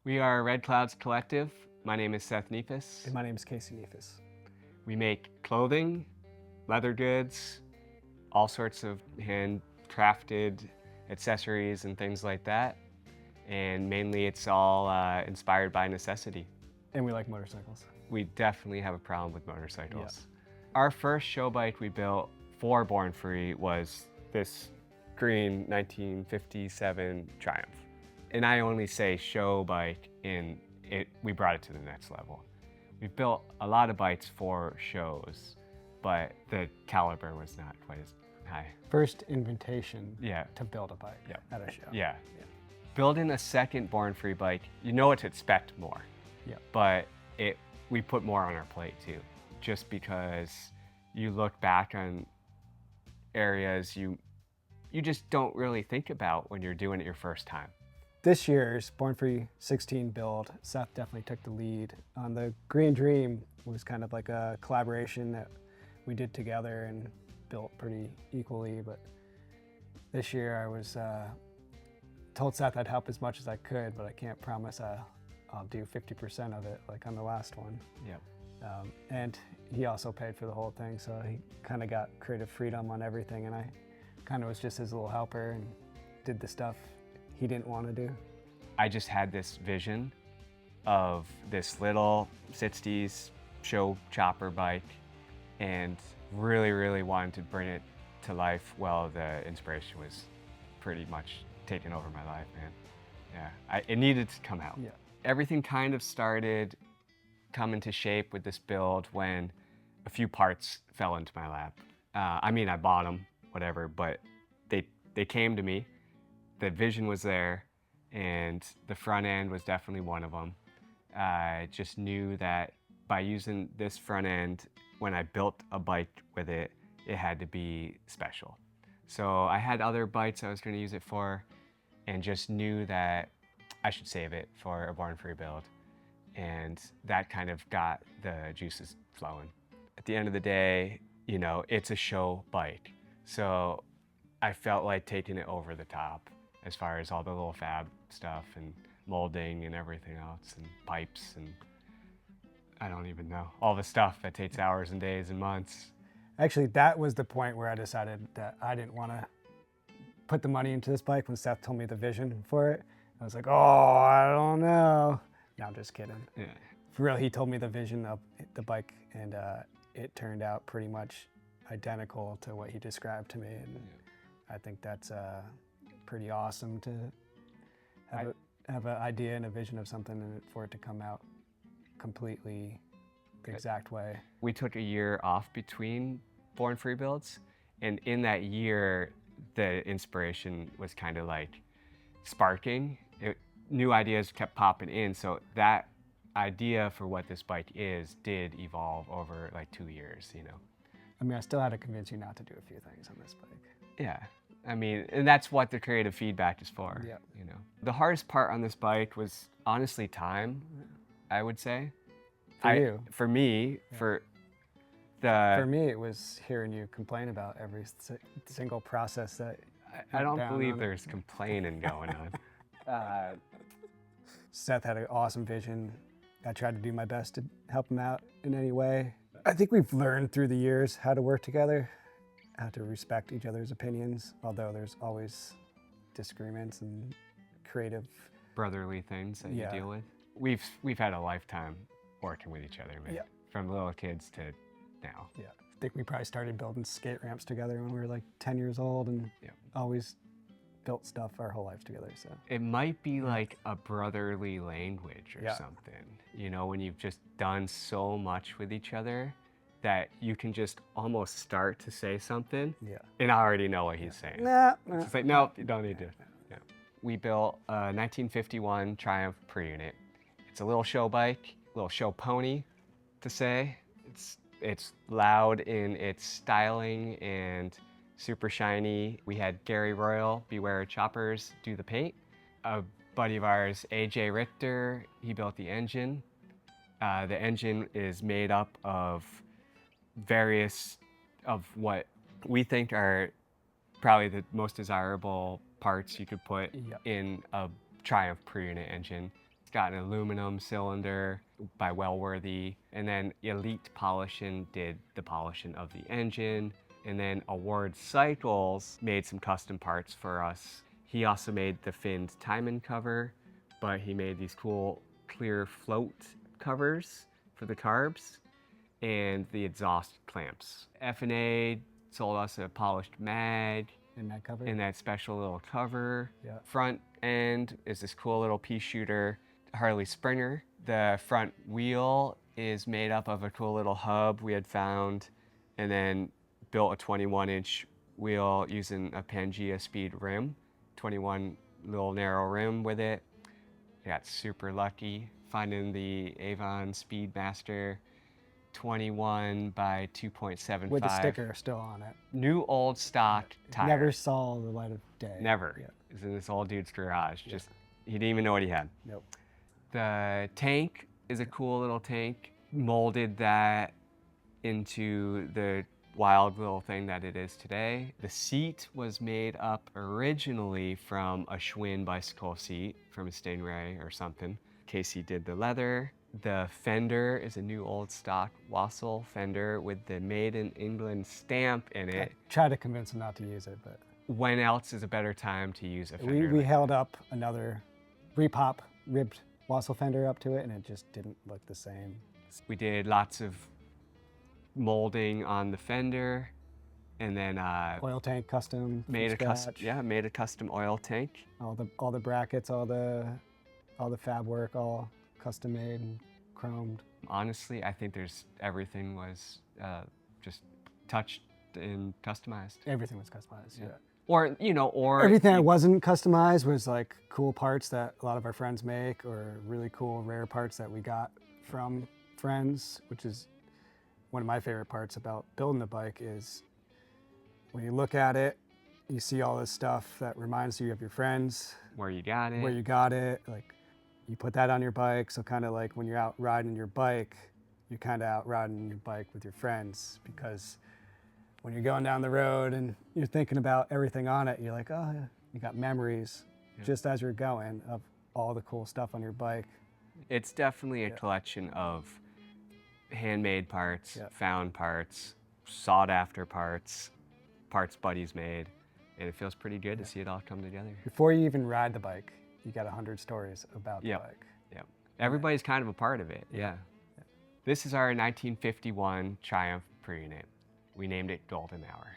We are Red Clouds Collective. My name is Seth Neefus. And my name is Casey Neefus. We make clothing, leather goods, all sorts of handcrafted accessories and things like that. And mainly it's all inspired by necessity. And we like motorcycles. We definitely have a problem with motorcycles. Yeah. Our first show bike we built for Born Free was this green 1957 Triumph. And I only say show bike we brought it to the next level. We've built a lot of bikes for shows, but the caliber was not quite as high. First invitation Yeah. to build a bike at a show. Yeah. Building a second Born Free bike, you know what to expect more. Yeah. But we put more on our plate too, just because you look back on areas you just don't really think about when you're doing it your first time. This year's Born Free 16 build, Seth definitely took the lead. On the Green Dream was kind of like a collaboration that we did together and built pretty equally, but this year I was told Seth I'd help as much as I could, but I can't promise I'll do 50% of it like on the last one. Yep. And he also paid for the whole thing, so he kind of got creative freedom on everything, and I kind of was just his little helper and did the stuff he didn't want to do. I just had this vision of this little 60s show chopper bike and really wanted to bring it to life. Well, the inspiration was pretty much taking over my life, man. Yeah, it needed to come out. Yeah. Everything kind of started coming to shape with this build when a few parts fell into my lap. I mean, I bought them, whatever, but they came to me. The vision was there, and the front end was definitely one of them. I just knew that by using this front end, when I built a bike with it, it had to be special. So I had other bikes I was going to use it for, and just knew that I should save it for a Born Free build. And that kind of got the juices flowing. At the end of the day, you know, it's a show bike. So I felt like taking it over the top as far as all the little fab stuff and molding and everything else and pipes and I don't even know. All the stuff that takes hours and days and months. Actually, that was the point where I decided that I didn't want to put the money into this bike when Seth told me the vision for it. I was like, oh, I don't know. No, I'm just kidding. Yeah. For real, he told me the vision of the bike, and it turned out pretty much identical to what he described to me. And I think that's pretty awesome to have an idea and a vision of something and for it to come out completely the exact way. We took a year off between Born Free builds, and in that year, the inspiration was kind of like sparking. New ideas kept popping in, so that idea for what this bike is did evolve over like 2 years, you know. I mean, I still had to convince you not to do a few things on this bike. Yeah, I mean, and that's what the creative feedback is for, yeah. You know. The hardest part on this bike was honestly time, I would say. For you? For me, yeah. For me, it was hearing you complain about every single process that I don't believe there's complaining going on. Seth had an awesome vision. I tried to do my best to help him out in any way. I think we've learned through the years how to work together, how to respect each other's opinions, although there's always disagreements and creative brotherly things that you deal with. We've had a lifetime working with each other, man. Yeah. From little kids to now. Yeah. I think we probably started building skate ramps together when we were like 10 years old and always built stuff our whole lives together. So it might be like a brotherly language or something, you know, when you've just done so much with each other that you can just almost start to say something and I already know what he's saying. It's like, nope, you don't need to. Yeah. We built a 1951 Triumph pre-unit. It's a little show bike, little show pony to say. It's loud in its styling and super shiny. We had Gary Royal, Beware Choppers, do the paint. A buddy of ours, AJ Richter, he built the engine. The engine is made up of various of what we think are probably the most desirable parts you could put Yep. in a Triumph per-unit engine. It's got an aluminum cylinder by Wellworthy, and then Elite Polishing did the polishing of the engine, and then Award Cycles made some custom parts for us. He also made the finned timing cover, but he made these cool clear float covers for the carbs and the exhaust clamps. F&A sold us a polished mag In that cover. and that special little cover. Yeah. Front end is this cool little pea shooter Harley Springer. The front wheel is made up of a cool little hub we had found, and then built a 21-inch wheel using a Pangea Speed rim, 21 little narrow rim with it. I got super lucky finding the Avon Speedmaster 21 by 2.75. With the sticker still on it. New old stock tire. Never saw the light of day. Never. Yeah. It was in this old dude's garage. Just, he didn't even know what he had. Nope. The tank is a cool little tank. Molded that into the wild little thing that it is today. The seat was made up originally from a Schwinn bicycle seat from a Stingray or something. Casey did the leather. The fender is a new old stock Wassel fender with the Made in England stamp in I it. tried to convince him not to use it, but When else is a better time to use a fender? we like held up another repop ribbed Wassel fender up to it, and it just didn't look the same. We did lots of molding on the fender, and then Oil tank custom. from made a custom, scratch. made a custom oil tank. All the brackets, all the fab work, all custom made and chromed. Honestly, I think everything was just touched and customized. Everything was customized. Yeah. Or Everything that wasn't customized was like cool parts that a lot of our friends make, or really cool rare parts that we got from friends, which is one of my favorite parts about building the bike. Is when you look at it, you see all this stuff that reminds you of your friends, where you got it. where you got it. Like you put that on your bike, so kind of like when you're out riding your bike, you're kind of out riding your bike with your friends, because when you're going down the road and you're thinking about everything on it, you're like, oh, yeah. You got memories just as you're going of all the cool stuff on your bike. It's definitely a collection of handmade parts, found parts, sought after parts, parts buddies made, and it feels pretty good to see it all come together. Before you even ride the bike, you got 100 stories about the bike. Yeah. Everybody's kind of a part of it. Yeah. This is our 1951 Triumph per unit. We named it Golden Hour.